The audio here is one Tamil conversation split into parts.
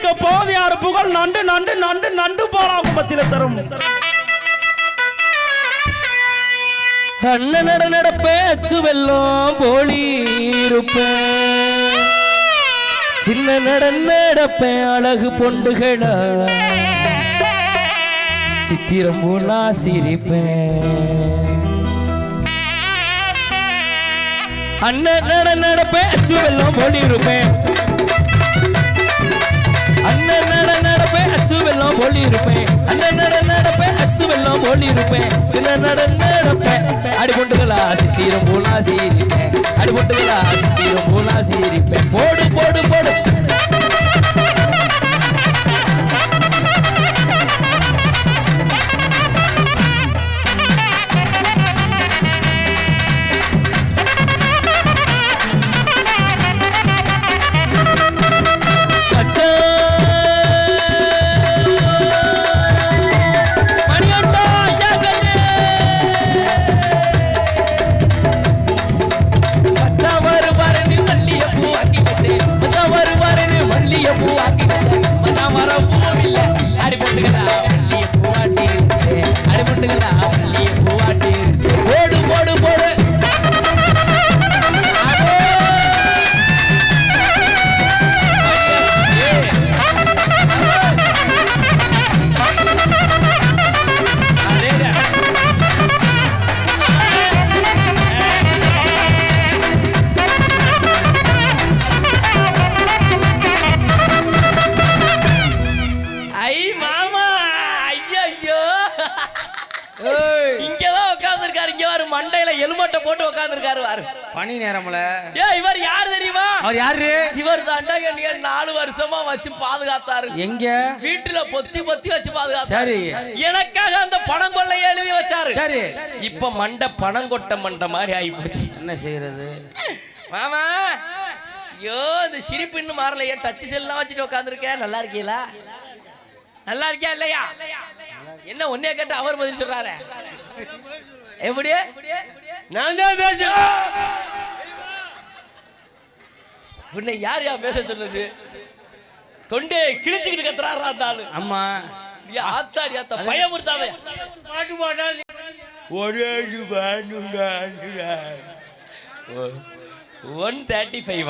வைக்க போதியார் புகழ் நண்டு நண்டு நண்டு நண்டு போலாம் கும்பத்தில தரும் அண்ணன் நட நடப்பேன் அச்சு வெல்லம் போலி இருப்பேன் சின்ன நட நடப்பேன் அழகு பொண்டுகளா சித்திரம் போலா சிரிப்பேன் அண்ணன் நட நடப்பேன் அச்சு வெல்லம் போலி இருப்பேன் அண்ணன் நட நடப்பேன் அச்சு வெல்லம் போலி இருப்பேன் அண்ணன் நட நடப்பேன் அச்சு வெல்லம் போலி இருப்பேன் சின்ன நட நடப்பேன் அடிபொண்டுகளா சித்திரம் போலா சிரிப்பேன் அடிபொண்டுகளா சித்திரம் போலா சிரிப்பேன் போடு போடு போடு பனி நேரம்ல இவர் யார் தெரியுமா? அவர் யாரு? இவர் தாண்டா 4 வருஷமா வச்சு பாதுகாத்தாரு. எங்க வீட்டுல பொத்தி பொத்தி வச்சு பாதுகாத்தாரு. சரி, எனக்காக அந்த பணம் கொள்ளையை எழுதி வச்சாரு. சரி, இப்ப மண்டை பணம் கொட்ட மண்டை மாதிரி ஆகி போச்சு. என்ன செய்யறது மாமா? ஐயோ, இந்த சிரிப்பு இன்னும் மாறலையே. டச் செல்லாம் வச்சுட்டு உட்காந்துருக்கேன். நல்லா இருக்கீங்களா? நல்லா இருக்கியா இல்லையா? என்ன ஒன்னே கேட்டு அவர் பதில் சொல்றாரு. எப்படி? நான் தான் பேச. உன்னை யார் யார் பேச சொன்னது? தொண்டே கிழிச்சுக்கிட்டு கத்துறாரா தாளு. அம்மா ஆத்தாடி ஆத்தா பயமுறுத்தாத. பாட்டு பாடால் ஒரே 135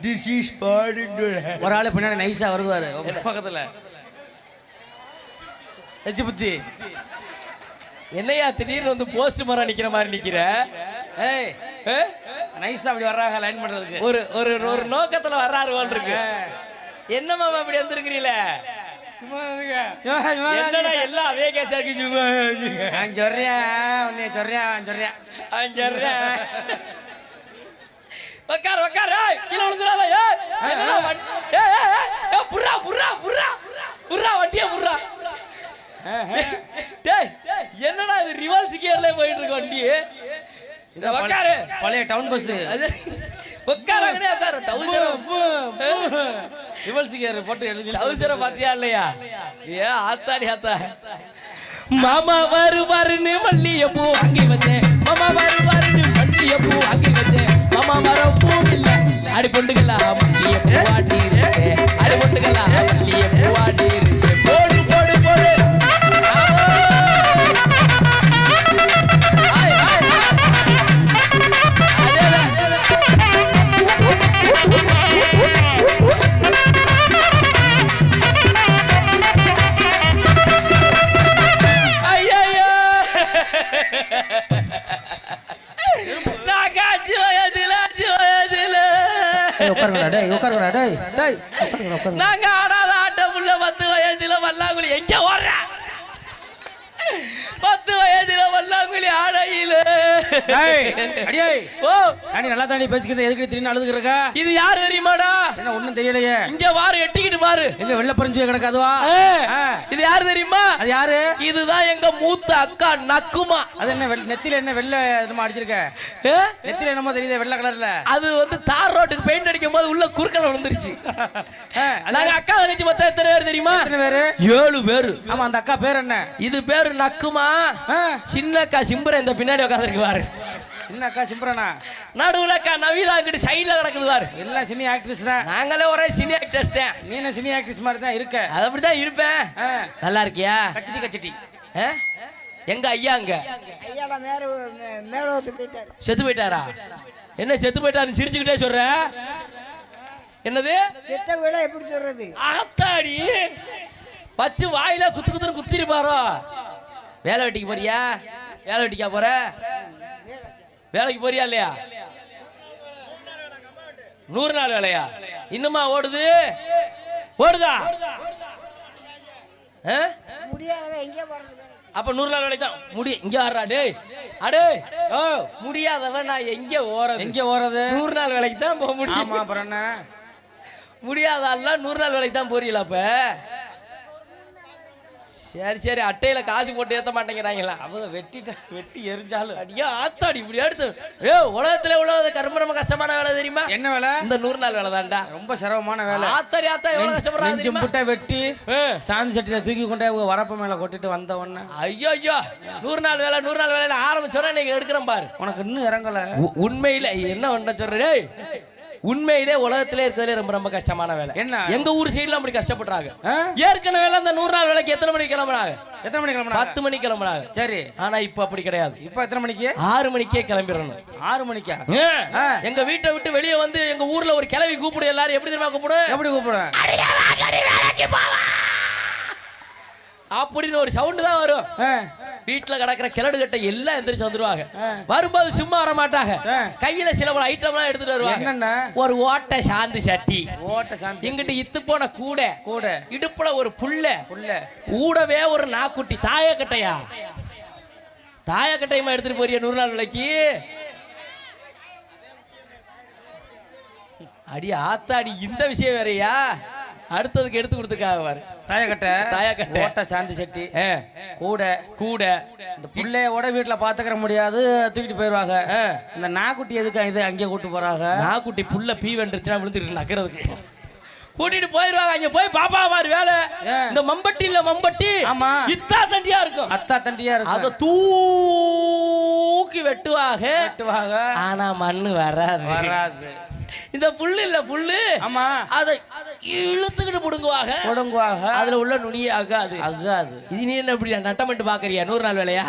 This is part ஒரு ஆளு பின்னாடி நைஸா வருவாரு பக்கத்துல. எச்சு புத்தி என்னையா திடீர்னு வந்து போஸ்ட் மரம் நிக்கிற மாதிரி நிக்கிற? ஏய், நைஸா அப்படி வர்றாங்க லைன் பண்றதுக்கு. ஒரு ஒரு ஒரு நோக்கத்துல வர்றாரு போல் இருக்கு. என்ன மாமா இப்படி வந்திருக்கிறீல? சும்மா என்னடா எல்லாம் அதே கேஸா இருக்கு. சும்மா நான் சொல்றேன், உன்னை சொல்றேன். உட்கார் உட்கார், கீழே விழுந்துடாத. புர்ரா புர்ரா புர்ரா புர்ரா வண்டியா புர்ரா. என்னடா இது ரிவர்ஸ் கியர்ல போயிட்டு இருக்கு வண்டி. உட்காரு, பழைய டவுன் பஸ். உட்காராங்கனே உட்காரு. டவுசர் ரிவர்ஸ் கியர் போட்டு எழுதி டவுசரை பாத்தியா இல்லையா? ஏ ஆத்தாடி ஆத்தா. மாமா வருவாருன்னு மல்லிகைப்பூ வாங்கி வச்சேன். மாமா வருவாருன்னு மல்லிகைப்பூ வாங்கி வச்சேன். மாமா வர பூ இல்ல அடி பொண்டுகளா மல்லிகைப்பூ வாடி இருந்துச்சு. அடி பொண்டுகளா மல்லிகைப்பூ வாடி இருந்துச்சு. போடு போடு போடு. நாங்க ஆடாத ஆட்டம் உள்ள 10 வயதுல வல்லாங்குழி எங்க ஓடுற? 10 வயதுல வல்லாங்குழி ஆடையில. ஓ, நீ நல்லா தாண்டி பேசிக்கிறது. எதுக்கு திடீர்னு அழுதுகிறக்கா? இது யாரு தெரியுமாடா? என்ன ஒண்ணும் தெரியலையே. இங்க வாரு, எட்டிக்கிட்டு பாரு. எங்க வெள்ள பறிஞ்சு கிடக்காதுவா? இது யாரு தெரியுமா? அது யாரு? இதுதான் எங்க மூத்த அக்கா நக்குமா. அது என்ன நெத்தில என்ன வெள்ள என்னமோ அடிச்சிருக்க? நெத்தில என்னமோ தெரியுது வெள்ள கலர்ல. அது வந்து தார் ரோட்டுக்கு பெயிண்ட் அடிக்கும் போது உள்ள குறுக்கல விழுந்துருச்சு. நாங்க அக்கா தங்கச்சி மொத்தம் எத்தனை பேர் தெரியுமா? எத்தனை பேரு? 7 பேரு. ஆமா, அந்த அக்கா பேர் என்ன? இது பேரு நக்குமா. சின்ன அக்கா சிம்பர இந்த பின்னாடி உட்காந்துருக்கு பாரு. என்ன அக்கா சிம்ரனா? நடுவுல அக்கா நவீதா அங்கிட்டு சைடுல கிடக்குது பாரு. எல்லாம் சினி ஆக்ட்ரஸ் தான். நாங்களே ஒரே சினி ஆக்டர்ஸ் தான். நீ சினி ஆக்ட்ரஸ் மாதிரி தான் இருக்க. அது அப்படிதான் இருப்பேன். நல்லா இருக்கியா? கச்சடி கச்சடி. எங்க ஐயா அங்க? ஐயா மேலோத்து போயிட்டாரு. செத்து போயிட்டாரா? என்ன செத்து போயிட்டாருன்னு சிரிச்சுக்கிட்டே சொல்ற? என்னது செத்த வீட எப்படி சொல்றது? ஆத்தாடி பச்சு வாயில குத்து குத்துன்னு குத்திருப்பாரோ. வேலை வெட்டிக்கு போறியா? வேலை வெட்டிக்கா போற? வேலைக்கு போறியா இல்லையா? 100 நாள் வேலையா? இன்னுமா ஓடுது? ஓடுதா? முடியாத எங்க போறது? அப்ப 100 நாள் வேலைக்கு தான் இங்க ஆடுறா. டேய் அடே முடியாதவன் நான் எங்க ஓறது? 100 நாள் வேலைக்கு தான் போக முடியும். ஆமா அப்புறம் என்ன? முடியாத ஆள்லாம் 100 நாள் வேலைக்கு தான் போறீங்களா? அப்ப சரி அட்டையில காசு போட்டு ஏத்த மாட்டேங்கிறாங்களா? அவங்க வெட்டி எரிஞ்சாலும் அடியா ஆத்தாடி இப்படி எடுத்து உலகத்துல உள்ள கர்மரம கஷ்டமான வேலை தெரியுமா? என்ன வேலை? இந்த 100 நாள் வேலை தான்டா. ரொம்ப சிரமமான வேலை. ஆத்தாடி எவ்வளவு கஷ்டப்படுறாங்க தெரியுமா? புட்டை வெட்டி சாந்தி சட்டியில தூக்கி கொண்டே வரப்பு மேல கொட்டிட்டு வந்த உடனே ஐயோ 100 நாள் வேலையில ஆரம்பிச்சோன்னா நீங்க எடுக்கிறேன் பாரு. உனக்கு இன்னும் இறங்கல. உண்மையில என்ன ஒண்ணு சொல்றேன், உண்மையிலே உலகத்திலே இருக்கிறதுலே ரொம்ப கஷ்டமான வேலை. என்ன? எங்க ஊர் சைடுல அப்படி கஷ்டப்படுறாங்க. ஏற்கனவே அந்த 100 நாள் வேலைக்கு எத்தனை மணிக்கு கிளம்புறாங்க? 10 மணிக்கு கிளம்புறாங்க. சரி. ஆனா இப்ப அப்படி கிடையாது. இப்ப எத்தனை மணிக்கு? 6 மணிக்கே கிளம்பிடணும். 6 மணிக்கா? எங்க வீட்டை விட்டு வெளியே வந்து எங்க ஊர்ல ஒரு கிளவி கூப்பிடு. எல்லாரும் எப்படி தெரியுமா கூப்பிடு? எப்படி கூப்பிடு? அப்படின்னு ஒரு சவுண்ட் தான் வரும். வீட்டுல கிடக்கிற கிளடு கட்டை எல்லாம் எந்திரிச்சு வந்துருவாங்க. வரும்போது சும்மா வர மாட்டாங்க. கையில சில பல ஐட்டம் எல்லாம் எடுத்துட்டு வருவாங்க. ஒரு ஓட்டை சாந்தி சட்டி, இங்கிட்டு இத்து போன கூட, இடுப்புல ஒரு புல்ல, ஊடவே ஒரு நாக்குட்டி. தாயக்கட்டையுமா எடுத்துட்டு போறிய 100 நாள் விலைக்கு? அடி ஆத்தாடி, இந்த விஷயம் வேறையா? அடுத்ததுக்கு எடுத்து கொடுத்துருக்காங்க பாரு. தாயக்கட்டை ஓட்ட சாந்தி சட்டி கூட இந்த பிள்ளையோட வீட்டுல பாத்துக்கிற முடியாது, தூக்கிட்டு போயிருவாங்க. இந்த நாக்குட்டி எதுக்கு இது அங்கே கூட்டு போறாங்க? நாக்குட்டி புல்ல பீ வெண்டுச்சுன்னா விழுந்துட்டு நக்கிறதுக்கு கூட்டிட்டு போயிருவாங்க. அங்க போய் பாப்பா பாரு வேலை. இந்த மம்பட்டி ஆமா இத்தா தண்டியா இருக்கும். அத தூக்கி வெட்டுவாங்க. ஆனா மண்ணு வராது. இந்த புல்லு ஆமா அதை இழுத்துக்கிட்டு புடுங்குவாங்க. அதுல உள்ள நுனியே ஆகாது. இது நீ என்ன இப்படி நட்டமட்டு பாக்குறியா? 100 நாள் வேலையா?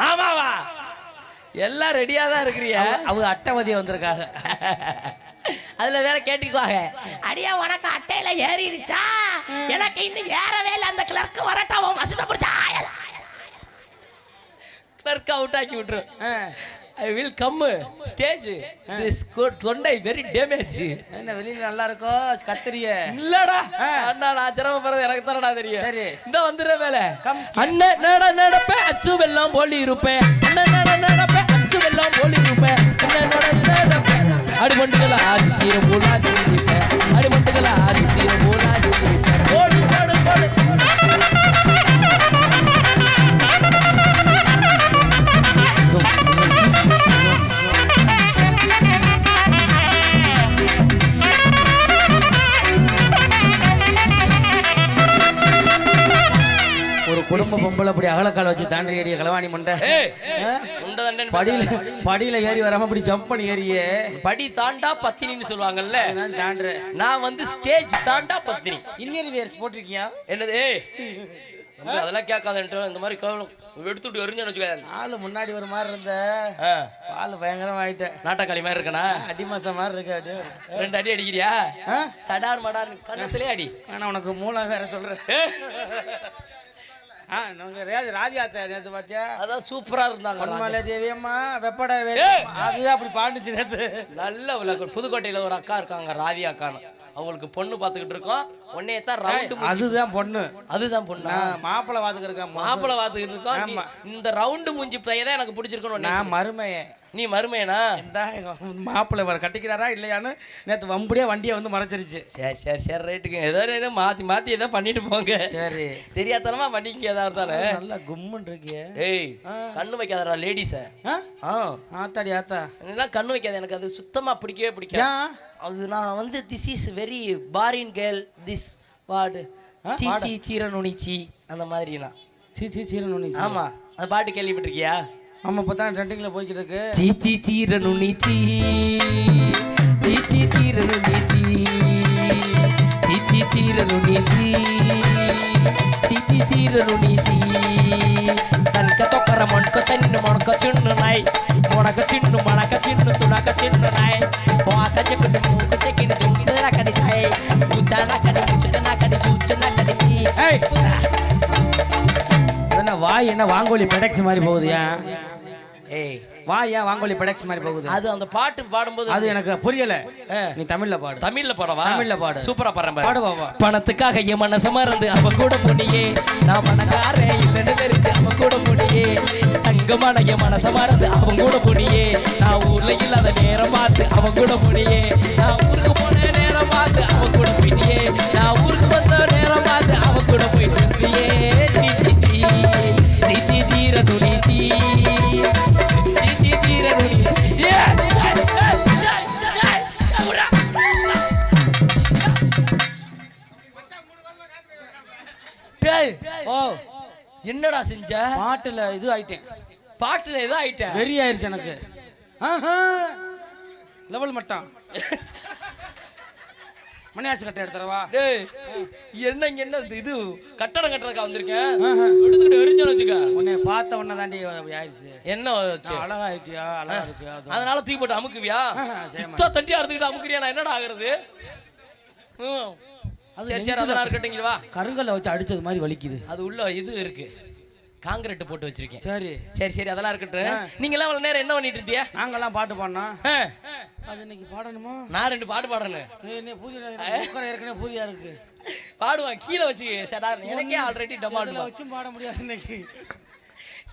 ஆமாவா? எல்லாம் ரெடியா தான் இருக்கிறியா? அவங்க அட்டவதிய வந்திருக்காங்க. அதுல வேற கேட்டுக்குவாங்க, அடியா உனக்கு அட்டையில ஏறிடுச்சா? எனக்கு இன்னும் ஏறவே இல்லை. அந்த கிளர்க்கு வரட்டா வசத பிடிச்சா கிளர்க் அவுட் ஆக்கி விட்டுரும். I will come stage. This தொண்டை very damage. என்ன வெளியில நல்லா இருக்கோ கத்திரிய? இல்லடா அண்ணா, நான் சிரமப்படுறது எனக்கு தானடா தெரியும். சரி இந்த வந்துற வேலை. அண்ணன் நடப்ப அச்சு வெல்லம் போலி இருப்பேன். அண்ணன் நடப்ப அச்சு வெல்லம் போலி இருப்பேன். நடப்ப அடிமண்டுகள ஆசித்திர போலா சொல்லிருப்பேன். அடிமண்டுகள ஆசித்திர போலா சொல்லிருப்பேன். போடு ஒரு குடும்ப பொம்பளை அப்படி அகலக்கால வச்சு தாண்டி ஏறிய களவாணி மண்டை. படியில ஏறி வராம அப்படி ஜம்ப் பண்ணி ஏறியே. படி தாண்டா பத்தினின்னு சொல்லுவாங்கல்ல, நான் வந்து ஸ்டேஜ் தாண்டா பத்தினி. இன்னொரு வேர்ஸ் போட்டிருக்கியா? என்னது? அதெல்லாம் கேட்காதுன்ட்டு இந்த மாதிரி எடுத்துட்டு எரிஞ்சு ஆளு முன்னாடி ஒரு மாதிரி இருந்த பால் பயங்கரமா ஆயிட்டேன். நாட்டக்காளி மாதிரி இருக்கனா? அடி மாசம் மாதிரி இருக்கு. அடி 2 அடி அடிக்கிறியா? சடார் மடார் கண்ணத்திலே அடி. ஆனா உனக்கு மூளை வேற சொல்றேன். ராதியாத்த நேத்து பாத்தியா? அதான் சூப்பரா இருந்தாங்க. பொன்மலை தேவியம்மா வெப்பட அதுதான் அப்படி பாண்டுச்சு நேத்து. நல்ல விளக்கம். புதுக்கோட்டையில ஒரு அக்கா இருக்காங்க, ராதி அக்கான்னு. அவங்களுக்கு பொண்ணு பாத்துக்கிட்டு இருக்கோம். உடனே தான் ரவுண்டு. அதுதான் பொண்ணு. மாப்பிள்ளை பாத்துக்கிட்டு இருக்கோம். இந்த ரவுண்டு மூஞ்சி பையதான் எனக்கு பிடிச்சிருக்கணும். மருமையே. நீ மருமையனா? மாப்பிள்ளை வர கட்டிக்கிறாரா இல்லையான்னு நேத்து வம்படியா வண்டியை வந்து மறைச்சிருச்சு. சரி ரைட்டுக்கு. ஏதோ மாத்தி ஏதோ பண்ணிட்டு போங்க. சரி தெரியாதனமா பண்ணிக்க ஏதா இருந்தாலும். நல்லா கும்முன் இருக்கே. ஏய் கண்ணு வைக்காதடா லேடிஸ. ஆத்தாடி ஆத்தா எல்லாம் கண்ணு வைக்காத. எனக்கு அது சுத்தமா பிடிக்கவே பிடிக்காது. அது நான் வந்து this is very foreign girl this ward சீச்சி சீரனுனிச்சி அந்த மாதிரினா. சீச்சி சீரனுனிச்சி. ஆமா அந்த பாட்டு கேள்விப்பட்டிருக்கியா? ஆமா இப்பதான் ட்ரெண்டிங்ல போய்கிட்டு இருக்கு. சீச்சி சீரனு நீ சீச்சி சீரனு நீ சீச்சி சீரனு நீ చీచి చీరను నీచి తనక తొక్కర మొణక తిన్ను మొణక చిన్ను నాయ్ మొణక చిన్ను మణక చిన్ను తునక చిన్ను నాయ్ పోక చెక్కుడు మూకు చెకిని దుండు నకడి తాయ్ ఉచాన కడి ముచుట నకడి చూచు నకడి ஏய் என்ன வாய் என்ன வாங்கோலி பெடெக்ஸ் மாதிரி போகுதுயா? ஏய் வாய் ஏன் வாங்கோலி பெடெக்ஸ் மாதிரி போகுது? அது அந்த பாட்டு பாடும்போது அது எனக்கு புரியல. நீ தமிழ்ல பாடு. தமிழ்ல பாடவா? தமிழ்ல பாடு. சூப்பரா பாடுறேன் பாடு பாப்பா. பணத்துக்காக என் மனச மறந்து அவ கூட போனியே நான் பணக்காரே இல்லைன்னு தெரிஞ்சு அவ கூட போனியே தங்கமான என் மனச மறந்து அவன் கூட போனியே நான் ஊர்ல இல்லாத நேரம் பார்த்து அவன் கூட போனியே நான் ஊருக்கு போன நேரம் பார்த்து அவன் கூட போயிட்டியே நான் ஊருக்கு வந்த நேரம் பார்த்து அவன் கூட போயிட்டு இருந்தியே தீர துணி என்னடா செஞ்ச? பாட்டுல இது ஆயிட்டேன். பாட்டுல ஏதோ ஆயிட்டேன். வெறி ஆயிருச்சு எனக்கு. லெவல் மட்டான். மணியாசி கட்டை எடுத்துறவா? டேய் என்ன இது கட்டடம் கட்டுறதுக்கா வந்திருக்கேன். எடுத்துக்கிட்டு எரிஞ்சோன்னு வச்சுக்க. உன்னை பார்த்த உடனே தாண்டி ஆயிடுச்சு. என்ன அழகா ஆயிட்டியா? அழகா இருக்கியா? அதனால தூக்கி போட்டு அமுக்குவியா? இத்த தண்டியா இருந்துக்கிட்டு அமுக்குறியா? நான் என்னடா ஆகுறது? சரி சரி அதெல்லாம் இருக்கட்டும். இங்க வா. கருங்கல்ல வச்சு அடிச்சது மாதிரி வலிக்குது. அது உள்ள இது இருக்கு, காங்கிரீட் போட்டு வச்சிருக்கேன். சரி சரி சரி அதெல்லாம் இருக்கட்டும். நீங்க எல்லாம் அவ்வளவு நேரம் என்ன பண்ணிட்டு இருந்தியா? நாங்கெல்லாம் பாட்டு பாடினோம். அது இன்னைக்கு பாடணுமா? நான் 2 பாட்டு பாடுறேன். ஏற்கனவே பூதியா இருக்கு. பாடுவான் கீழே வச்சு சடா. எனக்கே ஆல்ரெடி டமாட்டோ வச்சும் பாட முடியாது இன்னைக்கு.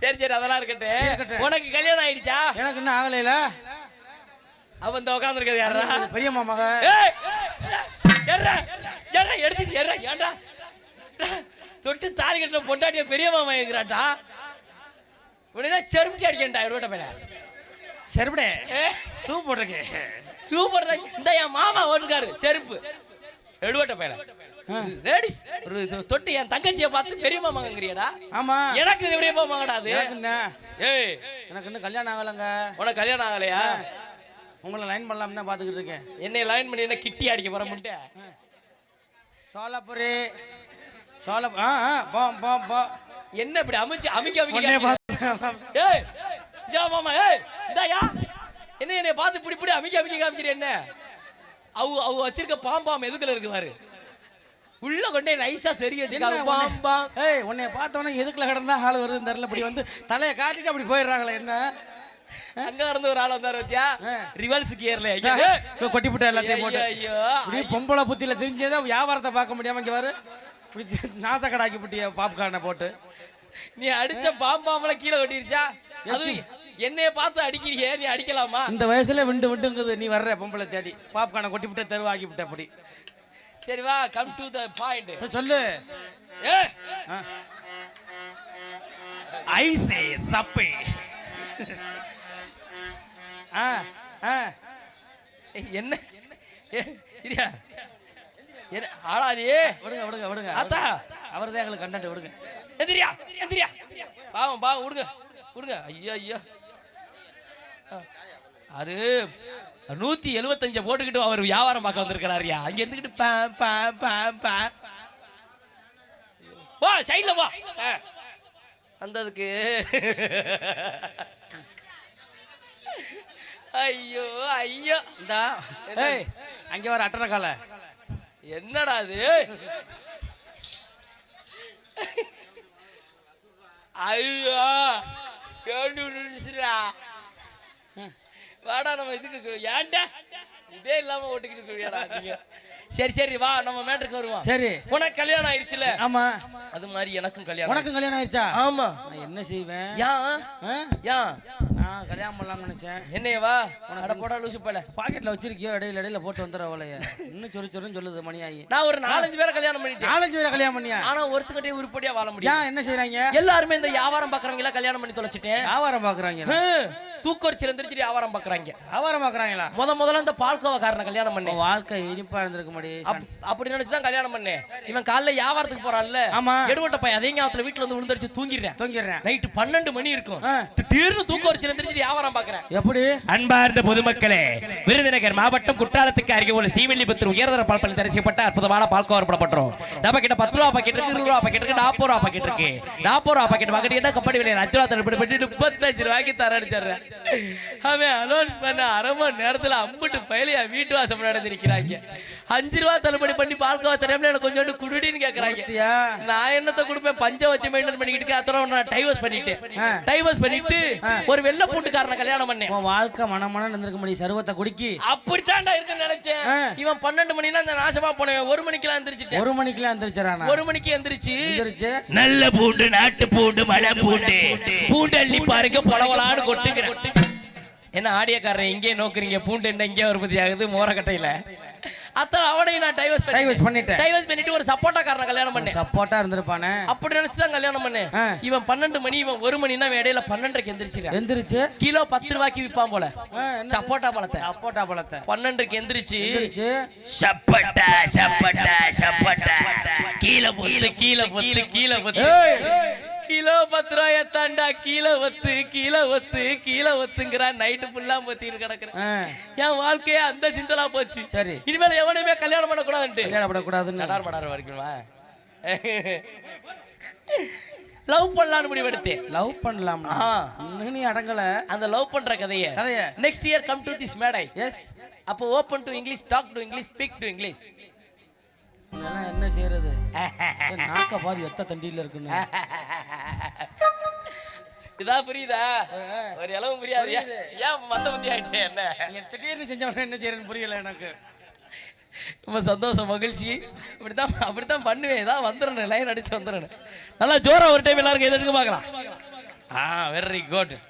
சரி சரி அதெல்லாம் இருக்கட்டும். உனக்கு கல்யாணம் ஆயிடுச்சா? எனக்கு இன்னும் ஆகலைல. அவன் இந்த உட்காந்துருக்கிறது யாரா? பெரிய மாமாக. ஏன்டா தொட்டு தாலி கட்டுற பொண்டாட்டிய பெரிய மாமா இருக்கிறாட்டா? உடனே செருப்புட்டி அடிக்கண்டா இருவட்ட மேல. செருப்புடே சூப்பர் இருக்கு. சூப்பர் தான். இந்த என் மாமா ஓட்டுக்காரு செருப்பு எடுவட்ட பேல. லேடிஸ் தொட்டு என் தங்கச்சியை பார்த்து பெரிய மாமாங்கறியடா? ஆமா எனக்கு பெரிய மாமாங்கடா அது. ஏய் எனக்கு இன்னும் கல்யாணம் ஆகலங்க. உனக்கு கல்யாணம் ஆகலையா? உங்களை லைன் பண்ணலாம் தான் பாத்துக்கிட்டு இருக்கேன். என்னை லைன் பண்ணி என்ன கிட்டி அடிக்க போற முட்டை? சோலாபுரி என்ன இப்படி அமிச்சு அமிக்க ஏய் ஜா மாமா. ஏய் இந்தாயா என்னை பார்த்து இப்படி அமிக்க காமிக்கிற என்ன? அவ வச்சிருக்க பாம்பாம் எதுக்குள்ள இருக்கு பாரு. உள்ள கொண்டே நைஸா சரி வச்சிருக்காங்க பாம்பாம். ஏய் உன்னை பார்த்தவனே எதுக்குள்ள கிடந்தா ஆள் வருதுன்னு தெரியல. இப்படி வந்து தலையை காட்டிட்டு அப்படி போயிடுறாங்களே என்ன? அங்க இருந்து ஒரு ஆள் வந்தாரு வத்தியா? ரிவர்ஸ் கியர்ல கொட்டி போட்டு எல்லாத்தையும் போட்டு. ஐயோ இப்படி பொம்பளை புத்தியில தெரிஞ்சதே வியாபாரத்தை பார்க்க முடியாம இங்க வரு. இப்படி நாசக்கடாக்கி புட்டிய பாப்கார்னை போட்டு நீ அடிச்ச பாம்பாமல கீழே கொட்டிருச்சா? அது என்னைய பார்த்து அடிக்கிறியே, நீ அடிக்கலாமா? இந்த வயசுல விண்டுங்குது. நீ வர்ற பொம்பளை தேடி பாப்கார்னை கொட்டி விட்டு தெருவாக்கி விட்ட அப்படி. சரி வா கம் டு தி பாயிண்ட் சொல்லு. ஐசே சப்பே. என்ன சரியா? என்ன ஆளாடி? விடுங்க ஆத்தா அவர்தான் எங்களுக்கு கண்டென்ட். விடுங்க எந்திரியா பாவம் விடுங்க. ஐயோ அது 175 போட்டுக்கிட்டு அவர் வியாபாரம் பார்க்க வந்திருக்கிறாரியா? அங்க இருந்துக்கிட்டு வா சைட்ல வா. அந்ததுக்கு ஐயோ இந்தா அங்கே வர அட்டன கால. என்னடா அது? ஐயோ வாடா நம்ம இதுக்கு ஏன்டா இதே இல்லாம ஓட்டிக்கிட்டு இருக்கீங்க. சரி வா நம்ம மேட்டருக்கு வருவோம். சரி உனக்கு கல்யாணம் ஆயிடுச்சுல? ஆமா அது மாதிரி எனக்கும் கல்யாணம். உனக்கும் கல்யாணம் ஆயிடுச்சா? ஆமா. நான் என்ன செய்வேன்? ஏன் நான் கல்யாணம் பண்ணலாம்னு நினைச்சேன். என்னையவா அட போடா லூசு போல. பாக்கெட்ல வச்சிருக்கியோ இடையில போட்டு வந்துடுற அவளைய. இன்னும் சொரிச்சொருன்னு சொல்லுது மணி ஆகி. நான் ஒரு 4-5 பேரை கல்யாணம் பண்ணிட்டேன். 4-5 பேரை கல்யாணம் பண்ணியா? ஆனா ஒருத்தக்கிட்டே உருப்படியா வாழ முடியும். என்ன செய்யறாங்க? எல்லாருமே இந்த வியாபாரம் பாக்குறவங்க எல்லாம் கல்யாணம் பண்ணி தொலைச்சிட்டேன். வியாபாரம் பாக்குறாங்க தூக்கரிச்சு எந்திரிச்சு வியாபாரம் பாக்குறாங்க. வியாபாரம் பாக்குறாங்களா? முதல்ல இந்த பால்கோவாக்காரனை கல்யாணம் பண்ணேன். வாழ்க்கை இனிப்பா இருந்திருக்க முடியும். அப்படி நினைச்சுதான் கல்யாணம் பண்ணேன். இவன் காலைல வியாபாரத்துக்கு போறான்ல, ஆமா, எடுவட்ட பையன் அதே ஞாபகத்துல வீட்டுல வந்து விழுந்தடிச்சு தூங்கிடுறேன். நைட்டு 12 மணி இருக்கும். திடீர்னு தூக்கரிச்சு எந்திரிச்சு வியாபாரம் பாக்குறேன். எப்படி? அன்பார்ந்த பொதுமக்களே, விருதுநகர் மாவட்டம் குற்றாலத்துக்கு அருகே உள்ள ஸ்ரீவில்லிபுத்தூர் உயர்தர பால்பள்ளி தரிசிக்கப்பட்ட அற்புதமான பால்கோவா விடப்பட்டோம். நம்ம கிட்ட 10 ரூபா பாக்கெட் இருக்கு, 20 ரூபா பாக்கெட் இருக்கு, 40 ரூபா பாக்கெட் இருக்கு. 40 ரூபா பாக்கெட் வாங்கிட்டு என்ன கம்பெனி விலை 5 ரூபா தள்ளுபடி பண்ணி 35 ரூபாய்க்கு தரடிச்சிடுறேன். அவன் அனௌன்ஸ் பண்ண அரை மணி நேரத்துல அம்புட்டு பயிலையா வீட்டு வாசம் நடந்து நிக்கிறாங்க. 5 ரூபா தள்ளுபடி பண்ணி பால்கோவா தரேன் எனக்கு கொஞ்சோண்டு குடுடின்னு கேக்குறாங்க. நான் என்னத்தை கொடுப்பேன்? பஞ்ச வச்சு மெயின்டைன் பண்ணிக்கிட்டு அப்புறம் நான் டைவர்ஸ் பண்ணிட்டு ஒரு வெள்ளை பூண்டுக்காரனை கல்யாணம் பண்ணேன். வாழ்க்கை மனமன இருந்திருக்க முடியும். சர்வத்தை குடிக்கி அப்படித்தான்டா இருக்குன்னு நினைச்சேன். இவன் 12 மணினா அந்த நாசமா போனவன் 1 மணிக்கெல்லாம் எந்திரிச்சிட்டேன். 1 மணிக்கெல்லாம் எந்திரிச்சானா? 1 மணிக்கு எந்திரிச்சு நல்ல பூண்டு, நாட்டு பூண்டு, மலை பூண்டு, பூண்டள்ளி பாருங்க பொலவலான்னு கொட்டுக்கிறேன். என்ன ஆடியக்காரன் இங்கே நோக்குறீங்க? பூண்டு என்ன இங்கே உற்பத்தி ஆகுது மோரக்கட்டையில? அத்தனை அவனையும் நான் டைவர்ஸ் பண்ணிட்டு ஒரு சப்போட்டாக்காரனை கல்யாணம் பண்ணேன். சப்போட்டா இருந்திருப்பானே. அப்படி நினைச்சுதான் கல்யாணம் பண்ணேன். இவன் 12 மணி, இவன் 1 மணினா இடையில 12க்கு எந்திரிச்சு கிலோ 10 ரூபாய்க்கு விற்பான் போல சப்போட்டா பழத்தை. 12க்கு எந்திரிச்சு சப்பட்டா கீழே பொத்து கிலோ 10 ரூபாய தாண்டா கீழே ஒத்துங்கிறா. நைட்டு ஃபுல்லா பொத்திட்டு கிடக்குறேன். என் வாழ்க்கையே அந்த சிந்தலா போச்சு. சரி, இனிமேல் எவனையுமே கல்யாணம் பண்ணக்கூடாதுன்னு சடார் படார் வரைக்குமா லவ் பண்ணலாம்னு முடிவெடுத்தேன். லவ் பண்ணலாம். நீ அடங்கல அந்த லவ் பண்ற கதையை next year come to this மேடை. எஸ். அப்போ open to English, talk to English, speak to English. என்ன செய்யறது? நாக்க பாரு எத்த தண்டியில இருக்குன்னு. இதா புரியுதா? ஒரு அளவு புரியாது. ஏன் மத்த புத்தி ஆயிட்டே? என்ன திடீர்னு செஞ்சவன என்ன செய்யறதுன்னு புரியல எனக்கு. ரொம்ப சந்தோஷம், மகிழ்ச்சி. அப்படித்தான் பண்ணுவேன். ஏதாவது வந்துடணும், லைன் அடிச்சு வந்துடணும். நல்லா ஜோரா ஒரு டைம் எல்லாருக்கும் எது எடுக்க பார்க்கலாம். Very good.